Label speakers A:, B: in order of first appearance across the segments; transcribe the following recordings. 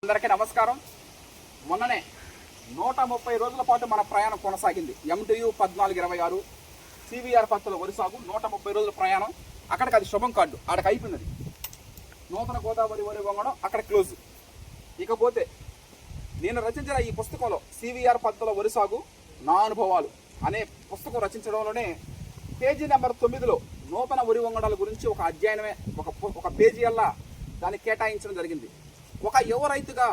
A: అందరికీ నమస్కారం. మొన్ననే 130 రోజుల పాటు మన ప్రయాణం కొనసాగింది. MTU 1426 CVR పత్తుల వరి సాగు 130 రోజుల ప్రయాణం. అక్కడికి అది శుభం కార్డు, ఆడకి అయిపోయినది. నూతన గోదావరి వరి వంగడం అక్కడ క్లోజ్. ఇకపోతే నేను రచించిన ఈ పుస్తకంలో CVR పత్తుల వరి సాగు నా అనుభవాలు అనే పుస్తకం రచించడంలోనే పేజీ నెంబర్ 9లో నూతన వరి వంగడాల గురించి ఒక అధ్యయనమే ఒక పేజీ అల్లా దాన్ని కేటాయించడం జరిగింది. ఒక యువ రైతుగా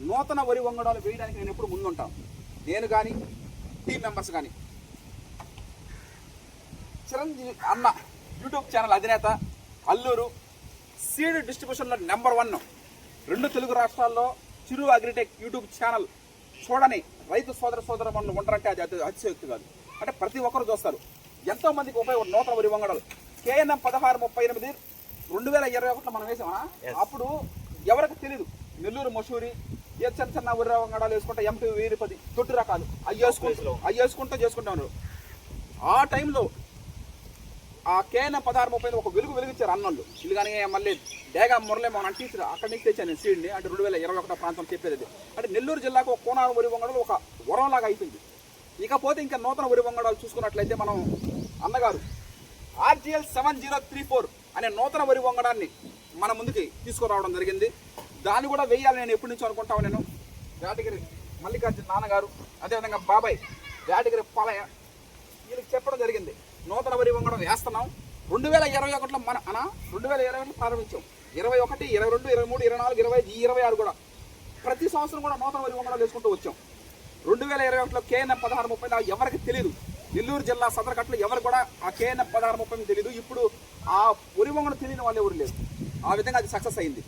A: నూతన వరి వంగడాలు వేయడానికి నేను ఎప్పుడు ముందుంటాను. నేను కానీ టీం మెంబర్స్ కానీ. చిరంజీవి అన్న యూట్యూబ్ ఛానల్ అధినేత, అల్లూరు సీడ్ డిస్ట్రిబ్యూషన్లో నెంబర్ 1 2 తెలుగు రాష్ట్రాల్లో చిరు అగ్రిటెక్ యూట్యూబ్ ఛానల్ చూడని రైతు సోదరమణులు ఉంటారంటే అది అతిశయోక్తి కాదు. అంటే ప్రతి ఒక్కరు చూస్తారు. ఎంతో మందికి ఉపయోగం నూతన వరి వంగడాలు. KNM 1638 2021లో మనం వేసామా? అప్పుడు ఎవరికి తెలియదు. నెల్లూరు మసూరి ఏ చిన్న వరి వంగడాలు వేసుకుంటే MTU 1010 తొట్టు రకాలు అవి వేసుకుంటూ చేసుకుంటారు. ఆ టైంలో ఆ KNM 1638 ఒక వెలుగుచ్చారు అన్నోళ్ళు. ఇది కానీ మళ్ళీ డేగా మురళి మన టీచర్ అక్కడి నుంచి తెచ్చాను నేను సీడ్ని. అంటే 2021 ప్రాంతం చెప్పేది. అంటే నెల్లూరు జిల్లాకు ఒక కోనారు వరి వంగడాలు ఒక వరంలాగా అయిపోయింది. ఇకపోతే ఇంకా నూతన వరి వంగడాలు చూసుకున్నట్లయితే మనం అన్నగారు RGL 7034 అనే నూతన వరి వంగడాన్ని మన ముందుకి తీసుకురావడం జరిగింది. దాన్ని కూడా వేయాలి నేను ఎప్పటి నుంచో అనుకుంటాను. నేను వేటగిరి మల్లికార్జున నాన్నగారు, అదేవిధంగా బాబాయ్ వేటగిరి పాలయ వీళ్ళకి చెప్పడం జరిగింది. నూతన వరి వంగడం వేస్తున్నాం. 2021లో 2021 ప్రారంభించాం. 21, 22, 23, 24, 25, 26 కూడా ప్రతి సంవత్సరం కూడా నూతన వరి వంగడాలు వేసుకుంటూ వచ్చాం. 2021లో KNM 1630 ఎవరికి తెలియదు. నెల్లూరు జిల్లా సదరకట్లు ఎవరు కూడా ఆ KNM 1630 తెలియదు. ఇప్పుడు ఆ వరి వంగడం తెలియని వాళ్ళు ఎవరు లేరు. ఆ విధంగా అది సక్సెస్ అయింది.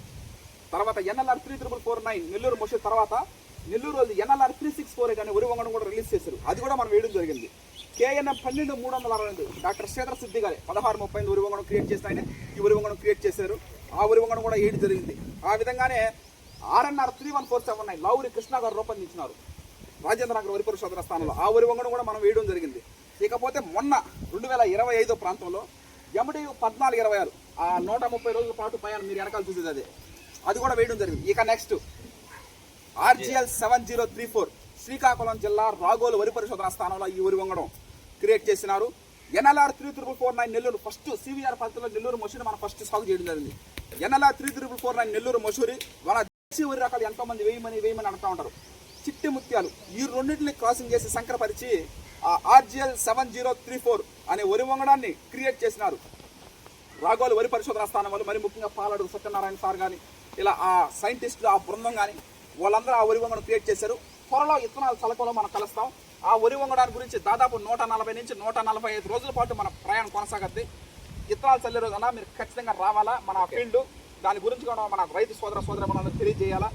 A: తర్వాత NLR 3449 నెల్లూరు మోషన్ తర్వాత నెల్లూరు NLR 364 అనే వరి వంగడం కూడా రిలీజ్ చేశారు. అది కూడా మనం వేయడం జరిగింది. KNM 12362 డాక్టర్ శ్రీధర్ సిద్ధి గారి 1635 వరి వంగడం క్రియేట్ చేసిన ఆయన ఈ వరి వంగడం క్రియేట్ చేశారు. ఆ వరి వంగడం కూడా వేయడం జరిగింది. ఆ విధంగానే RNR 31479 లావురి కృష్ణ గారు రూపొందించినారు రాజేంద్ర నగర్ వరి పరిశోధన స్థానంలో. ఆ వరి వంగడం కూడా మనం వేయడం జరిగింది. ఇకపోతే మొన్న 2025 ప్రాంతంలో MTU 1426 ఆ 130 రోజుల పాటు ప్రయాణం మీరు వెనకాల చూసేది అది కూడా వేయడం జరిగింది. ఇక నెక్స్ట్ RGL 7034 శ్రీకాకుళం జిల్లా రాగోలు వరి పరిశోధన స్థానంలో ఈ వరి వంగడం క్రియేట్ చేసినారు. NLR 3449 నెల్లూరు ఫస్ట్ CVR పద్ధతిలో నెల్లూరు మసూరి మనం ఫస్ట్ సాగు చేయడం జరిగింది. NLR 3449 నెల్లూరు మసూరి మన దేశీ వరి రకాలు ఎంతో మంది వేయమని అంటూ ఉంటారు. చిట్టి ముత్యాలు ఈ రెండింటిని క్రాసింగ్ చేసి సంకరపరిచి ఆ RGL 7034 అనే వరి వంగడాన్ని క్రియేట్ చేసినారు రాగోలు వరి పరిశోధన స్థానం వాళ్ళు. మరి ముఖ్యంగా పాలడుగు సత్యనారాయణ సార్ కానీ ఇలా ఆ సైంటిస్టులు ఆ బృందం కానీ వాళ్ళందరూ ఆ వరి వంగడం క్రియేట్ చేశారు. త్వరలో ఇత్తనాలు చలకలో మనం కలుస్తాం. ఆ వరి వంగడాన్ని గురించి దాదాపు 140 నుంచి 145 రోజుల పాటు మన ప్రయాణం కొనసాగద్ది. ఇత్తనాలు చల్లే రోజున మీరు ఖచ్చితంగా రావాలా మన ఫీల్డ్. దాని గురించి కూడా మన రైతు సోదరమణులకు తెలియజేయాలా.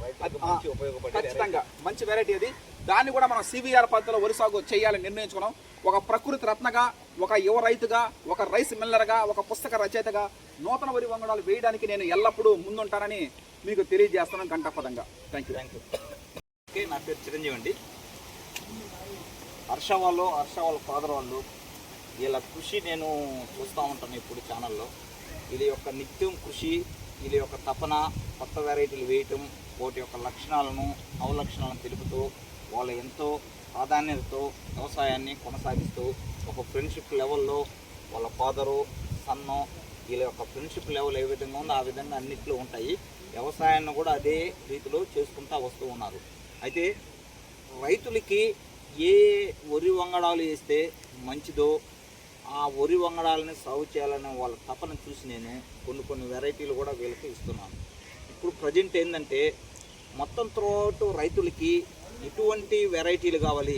A: ఖచ్చితంగా మంచి వెరైటీ అది. దాన్ని కూడా మనం CVR పద్ధతిలో వరి సాగు చేయాలని నిర్ణయించుకున్నాం. ఒక ప్రకృతి రత్నగా, ఒక యువ రైతుగా, ఒక రైస్ మిల్లర్గా, ఒక పుస్తక రచయితగా నూతన వరి వంగడాలు వేయడానికి నేను ఎల్లప్పుడూ ముందుంటానని మీకు తెలియజేస్తున్నాను గంటాపదంగా. Thank you.
B: ఓకే, నా పేరు చిరంజీవి అండి. హర్షవాళ్ళు ఫాదర్ వాళ్ళు వీళ్ళ కృషి నేను చూస్తూ ఉంటాను ఇప్పుడు ఛానల్లో. వీళ్ళ యొక్క నిత్యం కృషి, వీళ్ళ యొక్క తపన, కొత్త వెరైటీలు వేయటం, వాటి యొక్క లక్షణాలను అవలక్షణాలను తెలుపుతూ వాళ్ళు ఎంతో ప్రాధాన్యతతో వ్యవసాయాన్ని కొనసాగిస్తూ ఒక ఫ్రెండ్షిప్ లెవెల్లో వాళ్ళ ఫాదరు సన్ను వీళ్ళ యొక్క ఫ్రెండ్షిప్ లెవెల్ ఏ విధంగా ఉందో ఆ విధంగా అన్నిట్లో ఉంటాయి. వ్యవసాయాన్ని కూడా అదే రీతిలో చేసుకుంటూ వస్తూ ఉన్నారు. అయితే రైతులకి ఏ వరి వంగడాలు వేస్తే మంచిదో ఆ వరి వంగడాలని సాగు చేయాలనే వాళ్ళ తపన చూసి నేను కొన్ని వెరైటీలు కూడా వీళ్ళకి ఇస్తున్నాను. ఇప్పుడు ప్రజెంట్ ఏంటంటే మొత్తం త్రూఅవుట్ రైతులకి ఎటువంటి వెరైటీలు కావాలి,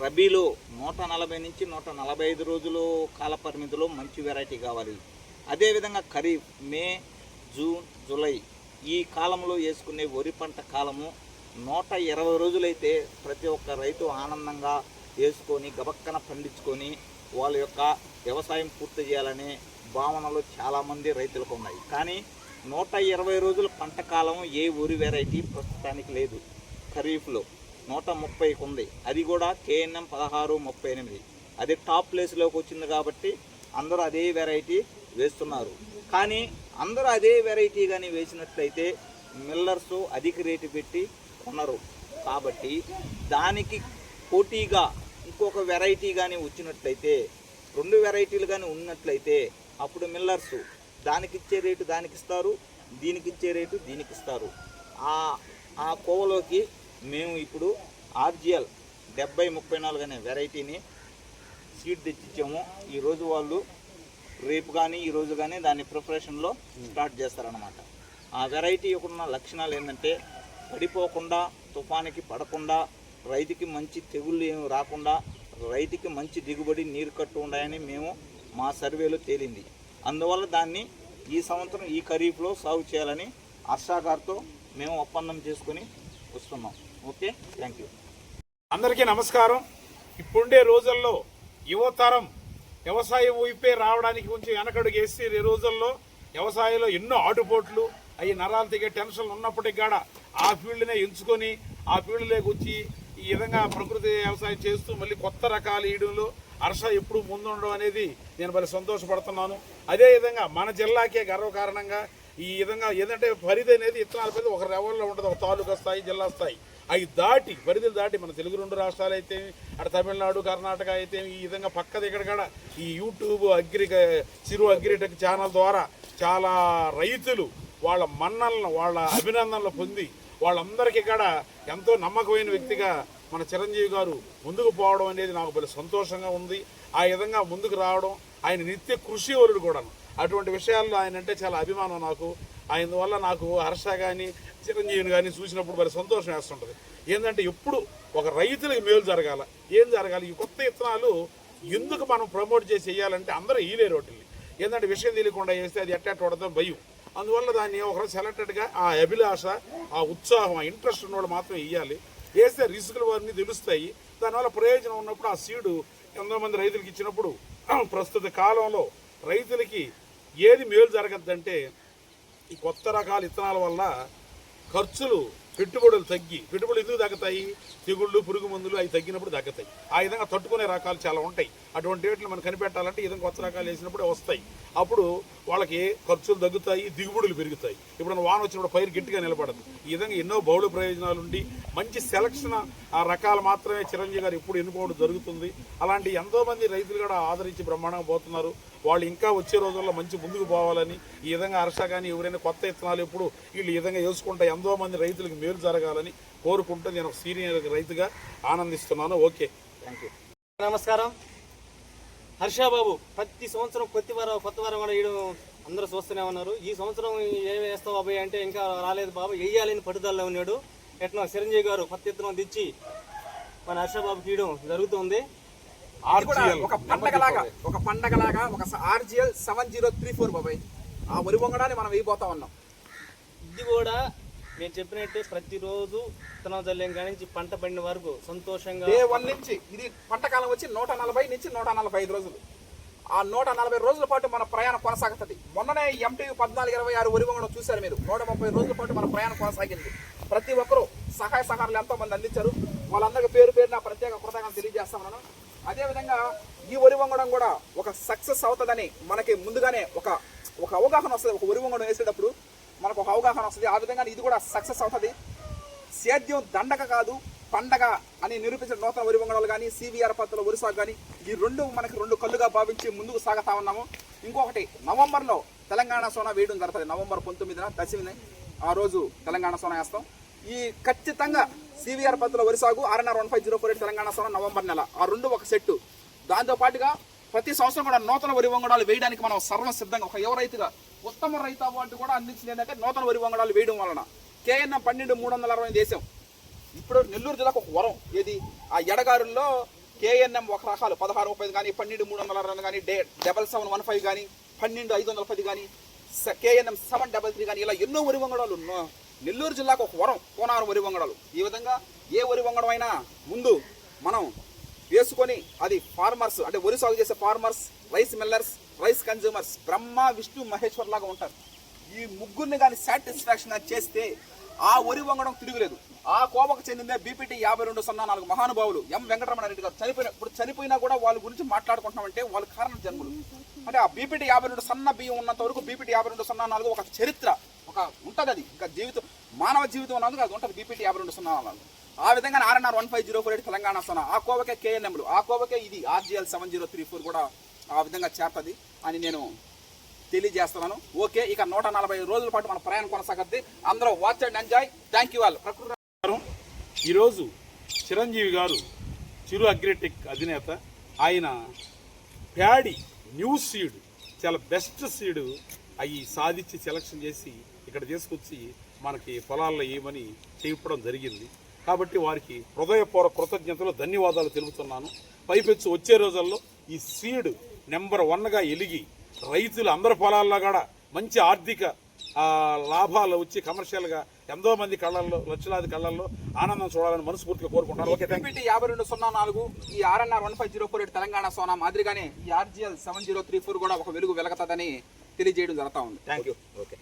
B: రబీలో 140 నుంచి 145 రోజులు కాల పరిమితిలో మంచి వెరైటీ కావాలి. అదేవిధంగా ఖరీఫ్ మే, జూన్, జూలై ఈ కాలంలో వేసుకునే వరి పంట కాలము 120 రోజులైతే ప్రతి ఒక్క రైతు ఆనందంగా వేసుకొని గబక్కన పండించుకొని వాళ్ళ యొక్క వ్యవసాయం పూర్తి చేయాలనే భావనలు చాలామంది రైతులకు ఉన్నాయి. కానీ 120 రోజుల పంట కాలం ఏ వరి వెరైటీ ప్రస్తుతానికి లేదు. ఖరీఫ్లో 130కి ఉంది. అది కూడా KNM 1638. అది టాప్ ప్లేస్లోకి వచ్చింది కాబట్టి అందరూ అదే వెరైటీ వేస్తున్నారు. కానీ అందరూ అదే వెరైటీ కానీ వేసినట్లయితే మిల్లర్స్ అధిక రేటు పెట్టి కొనరు. కాబట్టి దానికి పోటీగా ఇంకొక వెరైటీ కానీ వచ్చినట్లయితే, 2 వెరైటీలు కానీ ఉన్నట్లయితే అప్పుడు మిల్లర్స్ దానికి ఇచ్చే రేటు దానికి ఇస్తారు, దీనికి ఇచ్చే రేటు దీనికి ఇస్తారు. ఆ కోవలోకి మేము ఇప్పుడు ఆర్జిఎల్ 7034 అనే వెరైటీని సీడ్ తెచ్చిచ్చాము. ఈరోజు వాళ్ళు రేపు కానీ ఈరోజు కానీ దాన్ని ప్రిపరేషన్లో స్టార్ట్ చేస్తారనమాట. ఆ వెరైటీ ఉన్న లక్షణాలు ఏంటంటే పడిపోకుండా, తుఫానికి పడకుండా, రైతుకి మంచి తెగుళ్ళు ఏమి రాకుండా, రైతుకి మంచి దిగుబడి, నీరు కట్టు ఉన్నాయని మేము మా సర్వేలో తేలింది. అందువల్ల దాన్ని ఈ సంవత్సరం ఈ ఖరీఫ్లో సాగు చేయాలని హర్ష గారితో మేము ఒప్పందం చేసుకొని వస్తున్నాం. Okay, thank you.
C: అందరికీ నమస్కారం. ఇప్పుడుండే రోజుల్లో యువతరం వ్యవసాయం వైపే రావడానికి కొంచెం వెనకడుగు వేసి ఈ రోజుల్లో వ్యవసాయంలో ఎన్నో ఆటుపోట్లు అవి నరాలు తెగే టెన్షన్లు ఉన్నప్పటికీ కూడా ఆ ఫీల్డ్నే ఎంచుకొని ఆ ఫీల్డ్లోకి వచ్చి ఈ విధంగా ప్రకృతి వ్యవసాయం చేస్తూ మళ్ళీ కొత్త రకాలు వేయడంలో హర్ష ఎప్పుడు ముందుండడం అనేది నేను మరి సంతోషపడుతున్నాను. అదేవిధంగా మన జిల్లాకే గర్వకారణంగా ఈ విధంగా ఏంటంటే పరిధి అనేది ఇత్తనాల పరిధి ఒక లెవెల్లో ఉంటుంది, ఒక తాలూకా స్థాయి, జిల్లా స్థాయి. అవి దాటి పరిధులు దాటి మన తెలుగు 2 రాష్ట్రాలు అయితే, అటు తమిళనాడు, కర్ణాటక అయితే, ఈ విధంగా పక్కది ఇక్కడ కూడా ఈ యూట్యూబ్ చిరు అగ్రిటెక్ ఛానల్ ద్వారా చాలా రైతులు వాళ్ళ మన్నలను, వాళ్ళ అభినందనలు పొంది వాళ్ళందరికీ కూడా ఎంతో నమ్మకమైన వ్యక్తిగా మన చిరంజీవి గారు ముందుకు పోవడం అనేది నాకు భలే సంతోషంగా ఉంది. ఆ విధంగా ముందుకు రావడం, ఆయన నిత్య కృషి వరుడు కూడా. అటువంటి విషయాల్లో ఆయన అంటే చాలా అభిమానం నాకు. ఆయన వల్ల నాకు హర్ష కానీ చిరంజీవిని కానీ చూసినప్పుడు మరి సంతోషం వేస్తుంటుంది. ఏంటంటే ఎప్పుడు ఒక రైతులకు మేలు జరగాల, ఏం జరగాలి, ఈ కొత్త విత్తనాలు ఎందుకు మనం ప్రమోట్ చేసి వేయాలంటే అందరూ ఈలేరు వాటిని. ఏంటంటే విషయం తెలియకుండా వేస్తే అది ఎట్ట పడతాం భయం. అందువల్ల దాన్ని ఒకరు సెలెక్టెడ్గా ఆ అభిలాష, ఆ ఉత్సాహం, ఆ ఇంట్రెస్ట్ ఉన్నవాళ్ళు మాత్రం వేయాలి. వేస్తే రిస్కులు వారిని తెలుస్తాయి. దానివల్ల ప్రయోజనం ఉన్నప్పుడు ఆ సీడు ఎంతోమంది రైతులకు ఇచ్చినప్పుడు ప్రస్తుత కాలంలో రైతులకి ఏది మేలు జరగద్దంటే ఈ కొత్త రకాల విత్తనాల వల్ల ఖర్చులు, పెట్టుబడులు పెట్టుబడులు ఎందుకు తగ్గుతాయి? తెగుళ్ళు, పురుగు మందులు అవి తగ్గినప్పుడు తగ్గుతాయి. ఆ విధంగా తట్టుకునే రకాలు చాలా ఉంటాయి. అటువంటి వాటిని మనం కనిపెట్టాలంటే ఈ విధంగా కొత్త రకాలు వేసినప్పుడే వస్తాయి. అప్పుడు వాళ్ళకి ఖర్చులు తగ్గుతాయి, దిగుబడులు పెరుగుతాయి. ఇప్పుడు వాన వచ్చినప్పుడు పైరు గట్టిగా నిలబడదు. ఈ విధంగా ఎన్నో బహుళ ప్రయోజనాలు ఉండి మంచి సెలక్షన్ ఆ రకాలు మాత్రమే చిరంజీవి గారు ఎప్పుడు ఎన్నుకోవడం జరుగుతుంది. అలాంటి ఎంతోమంది రైతులు కూడా ఆదరించి బ్రహ్మాండంగా పోతున్నారు. వాళ్ళు ఇంకా వచ్చే రోజుల్లో మంచి ముందుకు పోవాలని ఈ విధంగా హర్ష కానీ ఎవరైనా కొత్త విత్తనాలు ఎప్పుడు వీళ్ళు ఈ విధంగా వేసుకుంటే ఎంతో మంది రైతులకు మేలు జరగాలని కోరుకుంటూ నేను ఒక సీనియర్ రైతుగా ఆనందిస్తున్నాను. Okay, thank you.
D: నమస్కారం. హర్షబాబు ప్రతి సంవత్సరం కొత్త వారం కూడా వేయడం అందరూ చూస్తూనే ఉన్నారు. ఈ సంవత్సరం ఏం వేస్తావు బాబాయ్ అంటే ఇంకా రాలేదు బాబు, వేయాలని పట్టుదలలో ఉన్నాడు. ఎట్లా చిరంజీవి గారు కొత్త విత్తనం తెచ్చి మన హర్షబాబుకి ఇవ్వడం జరుగుతుంది.
A: ఒక పండగలాగా ఒక ఆర్జిఎల్ 7034 బాబాయ్ ఆ వరి వంగడాన్ని మనం వేయబోతా ఉన్నాం.
D: ఇది కూడా నేను చెప్పినట్టే ప్రతిరోజు విత్తనం జల్లేం కాడి నుంచి పంట పండిన వరకు సంతోషంగా
A: డే 1 నుంచి ఇది పంటకాలం వచ్చి 140 నుంచి 145 రోజులు. ఆ 140 రోజుల పాటు మన ప్రయాణం కొనసాగుతుంది. మొన్ననే MTV 1426 వరి వంగడం చూశారు మీరు. 130 రోజుల పాటు మన ప్రయాణం కొనసాగింది. ప్రతి ఒక్కరూ సహాయ సహకారాలు ఎంతో మంది అందించారు. వాళ్ళందరికీ పేరు నా ప్రత్యేక కృతజ్ఞతలు తెలియజేస్తామన్నాను. అదేవిధంగా ఈ వరి వంగడం కూడా ఒక సక్సెస్ అవుతుందని మనకి ముందుగానే ఒక అవగాహన వస్తుంది. ఒక వరి వంగడం వేసేటప్పుడు మనకు ఒక అవగాహన వస్తుంది. ఆ విధంగా ఇది కూడా సక్సెస్ అవుతుంది. సేద్యం దండగ కాదు పండగ అని నిరూపించిన నూతన వరి వంగడాలు కానీ, CVR పద్ధతిలో వరి సాగు కానీ, ఈ మనకి 2 కళ్ళుగా భావించి ముందుకు సాగుతా ఉన్నాము. ఇంకొకటి నవంబర్లో తెలంగాణ సోనా వేయడం జరుగుతుంది. నవంబర్ 19న దశమిని ఆ రోజు తెలంగాణ సోనా వేస్తాం. ఈ ఖచ్చితంగా CVR పద్ధతిలో వరి సాగు RNR 1504 తెలంగాణ సోనా నవంబర్ నెల, ఆ 2 ఒక సెట్టు. దాంతో పాటుగా ప్రతి సంవత్సరం కూడా నూతన వరి వంగడాలు వేయడానికి మనం సర్వం సిద్ధంగా ఒక యువ రైతుగా ఉత్తమ రైతు అవార్డు కూడా అందించింది. ఏంటంటే నూతన వరి వంగడాలు వేయడం వలన KNM 12360 దేశం. ఇప్పుడు నెల్లూరు జిల్లాకు ఒక వరం ఏది, ఆ ఎడగారుల్లో KNM ఒక రకాలు 1635 కానీ, 12360 కానీ, 7715 కానీ, 12510 కానీ, KNM 733 కానీ, ఇలా ఎన్నో వరి వంగడాలు నెల్లూరు జిల్లాకు ఒక వరం కోనారు వరి వంగడాలు. ఈ విధంగా ఏ వరి వంగడం అయినా ముందు మనం వేసుకొని అది ఫార్మర్స్ అంటే వరి సాగు చేసే farmers, rice millers, rice consumers Brahma, Vishnu, Maheshwar లాగా ఉంటారు. ఈ ముగ్గురిని కానీ సాటిస్ఫాక్షన్ చేస్తే ఆ వరి వంగడం తిరుగులేదు. ఆ కోపకు చెందిందే BPT 5204 మహానుభావులు M వెంకటరమణ రెడ్డి గారు చనిపోయినా కూడా వాళ్ళ గురించి మాట్లాడుకుంటున్నామంటే వాళ్ళ కారణ జన్ములు. అంటే ఆ BPT 52 సన్న బియ్యం ఉన్నంత వరకు BPT 5204 ఒక చరిత్ర ఒక ఉంటుంది. అది ఇంకా జీవితం మానవ జీవితం ఉన్నందుకు అది ఉంటుంది బీపీటీ 5204. ఆ విధంగా RNR 15048 తెలంగాణ సోనా, ఆ కోవకే KNMలు, ఆ కోవకే ఇది RGL 7034 కూడా ఆ విధంగా చేస్తుంది అని నేను తెలియజేస్తున్నాను. ఓకే, ఇక 140 రోజుల పాటు మన ప్రయాణం కొనసాగద్ది. అందరూ watch and enjoy. Thank you all.
C: ఈరోజు చిరంజీవి గారు చిరు అగ్రిటెక్ అధినేత, ఆయన ప్యాడీ న్యూ సీడ్, చాలా బెస్ట్ సీడ్ అవి సాధించి సెలక్షన్ చేసి ఇక్కడ తీసుకొచ్చి మనకి పొలాల్లో ఏమని చెప్పడం జరిగింది. కాబట్టి వారికి హృదయపూర్వక కృతజ్ఞతలు, ధన్యవాదాలు తెలుపుతున్నాను. పైపెచ్చు వచ్చే రోజుల్లో ఈ సీడ్ నెంబర్ 1గా ఎలిగి రైతులు అందరి పొలాల్లో కూడా మంచి ఆర్థిక లాభాలు వచ్చి కమర్షియల్గా ఎంతో మంది కళ్ళల్లో, లక్షలాది కళ్ళల్లో ఆనందం చూడాలని మనస్ఫూర్తిగా కోరుకుంటాను. ఓకే,
A: బీపీటీ 5204 ఈ RNR 15048 తెలంగాణ సోనా మాదిరిగానే ఈ RGL 7034 కూడా ఒక వెలుగు వెలగతదని తెలియజేయడం జరుగుతూ ఉంది.
B: Thank you. ఓకే.